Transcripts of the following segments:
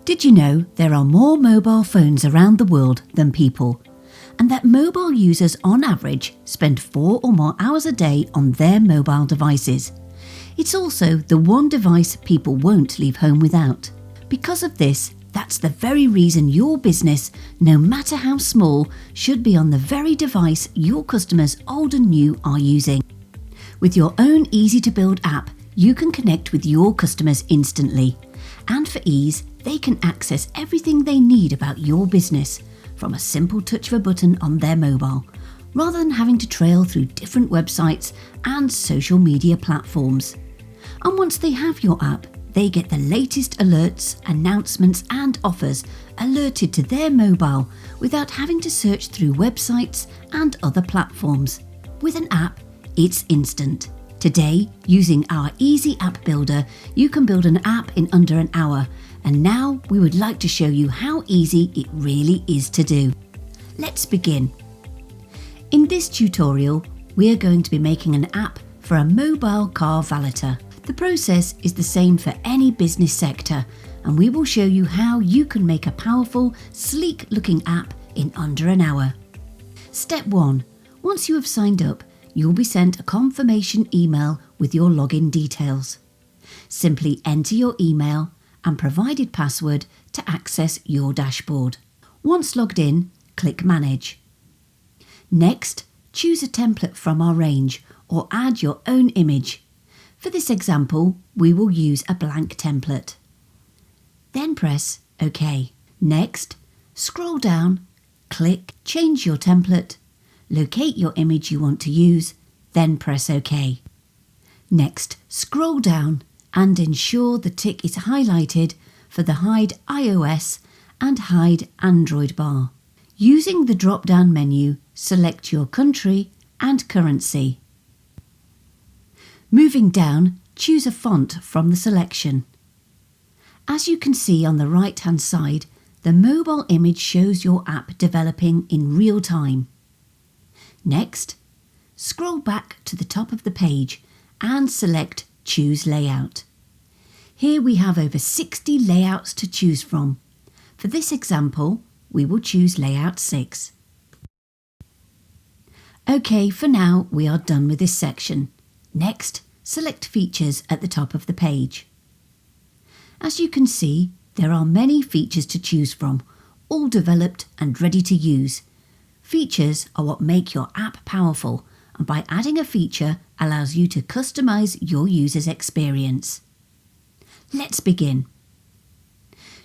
Did you know there are more mobile phones around the world than people, and that mobile users on average spend 4 or more hours a day on their mobile devices? It's also the one device people won't leave home without. Because of this, that's the very reason your business, no matter how small, should be on the very device your customers old and new are using. With your own easy-to-build app, you can connect with your customers instantly. And for ease, they can access everything they need about your business from a simple touch of a button on their mobile, rather than having to trail through different websites and social media platforms. And once they have your app, they get the latest alerts, announcements and offers alerted to their mobile without having to search through websites and other platforms. With an app, it's instant. Today, using our Easy App Builder, you can build an app in under an hour, and now we would like to show you how easy it really is to do. Let's begin. In this tutorial, we are going to be making an app for a mobile car valeter. The process is the same for any business sector, and we will show you how you can make a powerful, sleek-looking app in under an hour. Step 1. Once you have signed up, you'll be sent a confirmation email with your login details. Simply enter your email and provided password to access your dashboard. Once logged in, click Manage. Next, choose a template from our range or add your own image. For this example, we will use a blank template. Then press OK. Next, scroll down, click Change your template, locate your image you want to use, then press OK. Next, scroll down and ensure the tick is highlighted for the Hide iOS and Hide Android bar. Using the drop-down menu, select your country and currency. Moving down, choose a font from the selection. As you can see on the right-hand side, the mobile image shows your app developing in real time. Next, scroll back to the top of the page and select Choose Layout. Here we have over 60 layouts to choose from. For this example, we will choose Layout 6. OK, for now we are done with this section. Next, select Features at the top of the page. As you can see, there are many features to choose from, all developed and ready to use. Features are what make your app powerful, and by adding a feature allows you to customize your user's experience. Let's begin.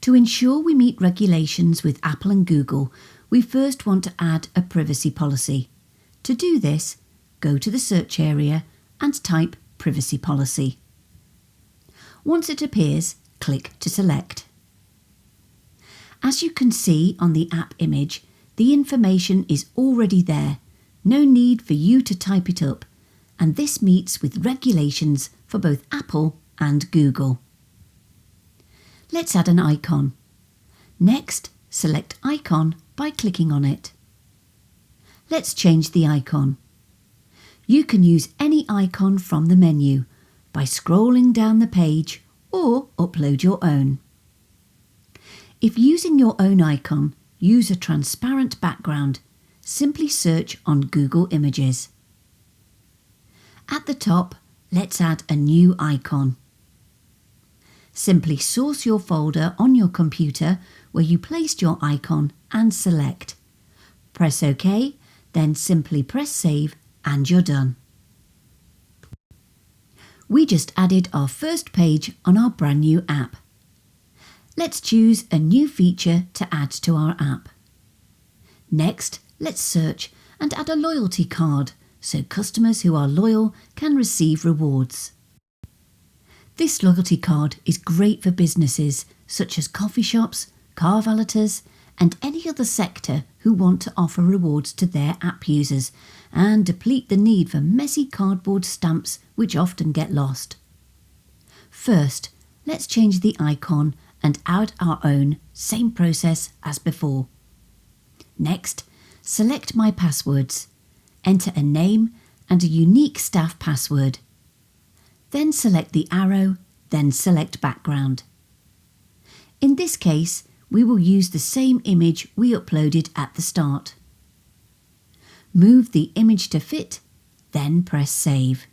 To ensure we meet regulations with Apple and Google, we first want to add a privacy policy. To do this, go to the search area and type Privacy Policy. Once it appears, click to select. As you can see on the app image, the information is already there. No need for you to type it up, and this meets with regulations for both Apple and Google. Let's add an icon. Next, select Icon by clicking on it. Let's change the icon. You can use any icon from the menu by scrolling down the page or upload your own. If using your own icon, use a transparent background. Simply search on Google Images. At the top, let's add a new icon. Simply source your folder on your computer where you placed your icon and select. Press OK, then simply press Save and you're done. We just added our first page on our brand new app. Let's choose a new feature to add to our app. Next, let's search and add a loyalty card so customers who are loyal can receive rewards. This loyalty card is great for businesses such as coffee shops, car valeters, and any other sector who want to offer rewards to their app users and deplete the need for messy cardboard stamps which often get lost. First, let's change the icon and add our own, same process as before. Next, select My Passwords, enter a name and a unique staff password. Then select the arrow, then select Background. In this case, we will use the same image we uploaded at the start. Move the image to fit, then press Save.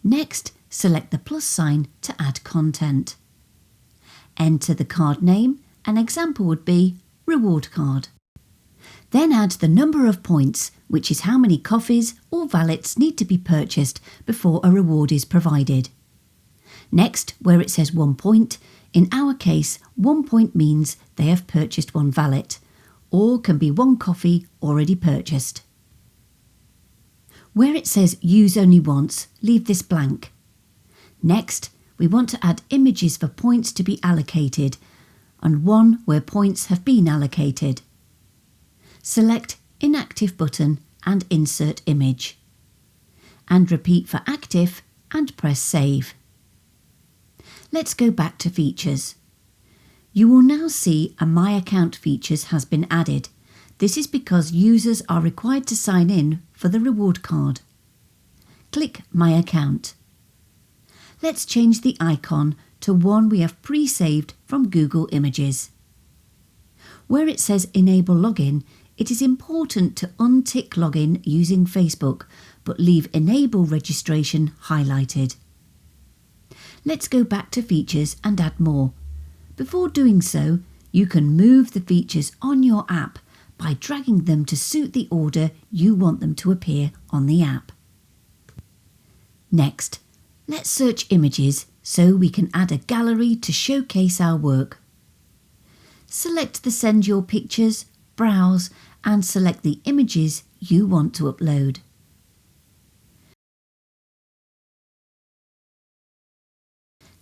Next, select the plus sign to add content. Enter the card name. An example would be Reward Card. Then add the number of points, which is how many coffees or valets need to be purchased before a reward is provided. Next, where it says 1 point, in our case 1 point means they have purchased 1 valet, or can be 1 coffee already purchased. Where it says Use Only Once, leave this blank. Next, we want to add images for points to be allocated, and one where points have been allocated. Select Inactive button and insert image. And repeat for active and press Save. Let's go back to Features. You will now see a My Account features has been added. This is because users are required to sign in for the reward card. Click My Account. Let's change the icon to one we have pre-saved from Google Images. Where it says Enable Login, it is important to untick login using Facebook, but leave Enable Registration highlighted. Let's go back to Features and add more. Before doing so, you can move the features on your app by dragging them to suit the order you want them to appear on the app. Next, let's search images so we can add a gallery to showcase our work. Select the Send Your Pictures, browse, and select the images you want to upload.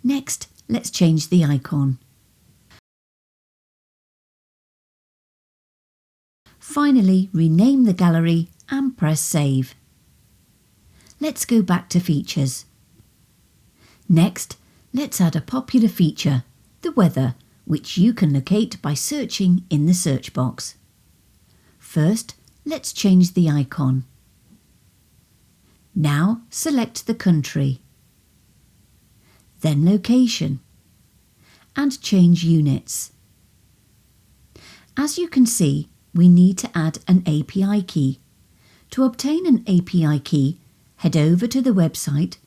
Next, let's change the icon. Finally, rename the gallery and press Save. Let's go back to Features. Next, let's add a popular feature, the weather, which you can locate by searching in the search box. First, let's change the icon. Now select the country, then location, and change units. As you can see, we need to add an API key. To obtain an API key, head over to the website,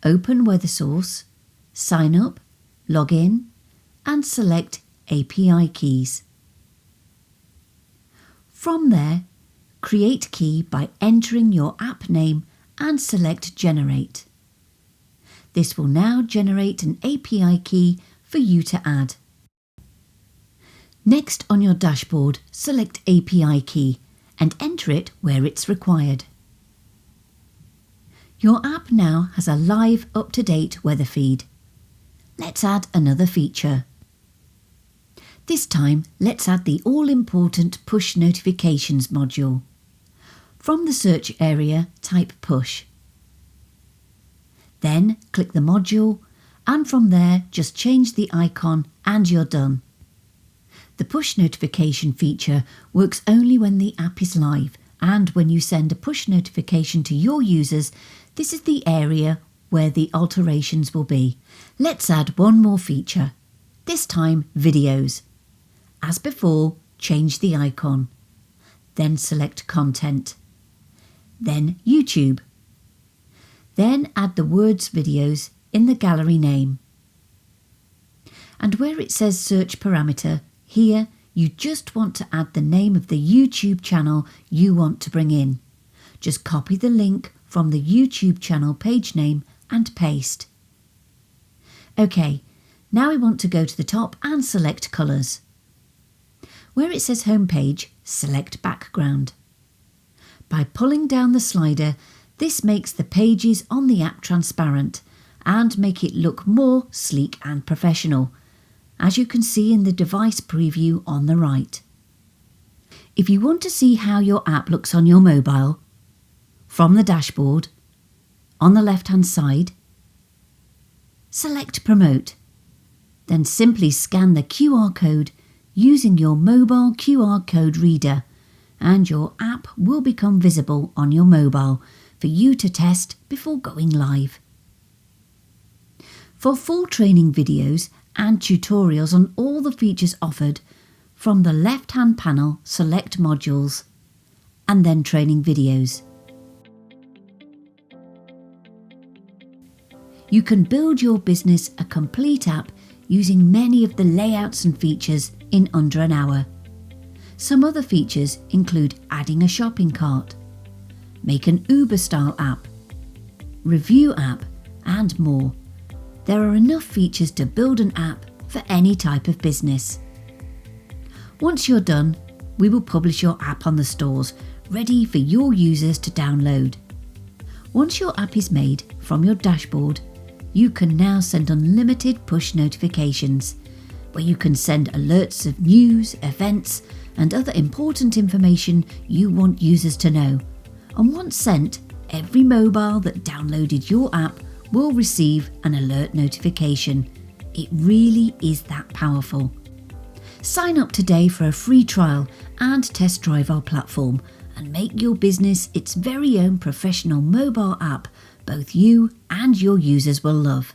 open WeatherSource, sign up, log in, and select API keys. From there, create key by entering your app name and select Generate. This will now generate an API key for you to add. Next, on your dashboard, select API key and enter it where it's required. Your app now has a live, up-to-date weather feed. Let's add another feature. This time, let's add the all-important Push Notifications module. From the search area, type Push. Then click the module, and from there just change the icon and you're done. The push notification feature works only when the app is live, and when you send a push notification to your users, this is the area where the alterations will be. Let's add one more feature, this time videos. As before, change the icon, then select Content, then YouTube. Then add the words videos in the gallery name. And where it says search parameter, here you just want to add the name of the YouTube channel you want to bring in. Just copy the link from the YouTube channel page name and paste. OK, now we want to go to the top and select colours. Where it says Homepage, select Background. By pulling down the slider, this makes the pages on the app transparent and make it look more sleek and professional, as you can see in the device preview on the right. If you want to see how your app looks on your mobile, from the dashboard, on the left-hand side, select Promote. Then simply scan the QR code using your mobile QR code reader, and your app will become visible on your mobile for you to test before going live. For full training videos and tutorials on all the features offered, from the left-hand panel select Modules and then Training Videos. You can build your business a complete app using many of the layouts and features in under an hour. Some other features include adding a shopping cart, make an Uber-style app, review app, and more. There are enough features to build an app for any type of business. Once you're done, we will publish your app on the stores, ready for your users to download. Once your app is made from your dashboard, you can now send unlimited push notifications, where you can send alerts of news, events, and other important information you want users to know. And once sent, every mobile that downloaded your app will receive an alert notification. It really is that powerful. Sign up today for a free trial and test drive our platform and make your business its very own professional mobile app both you and your users will love.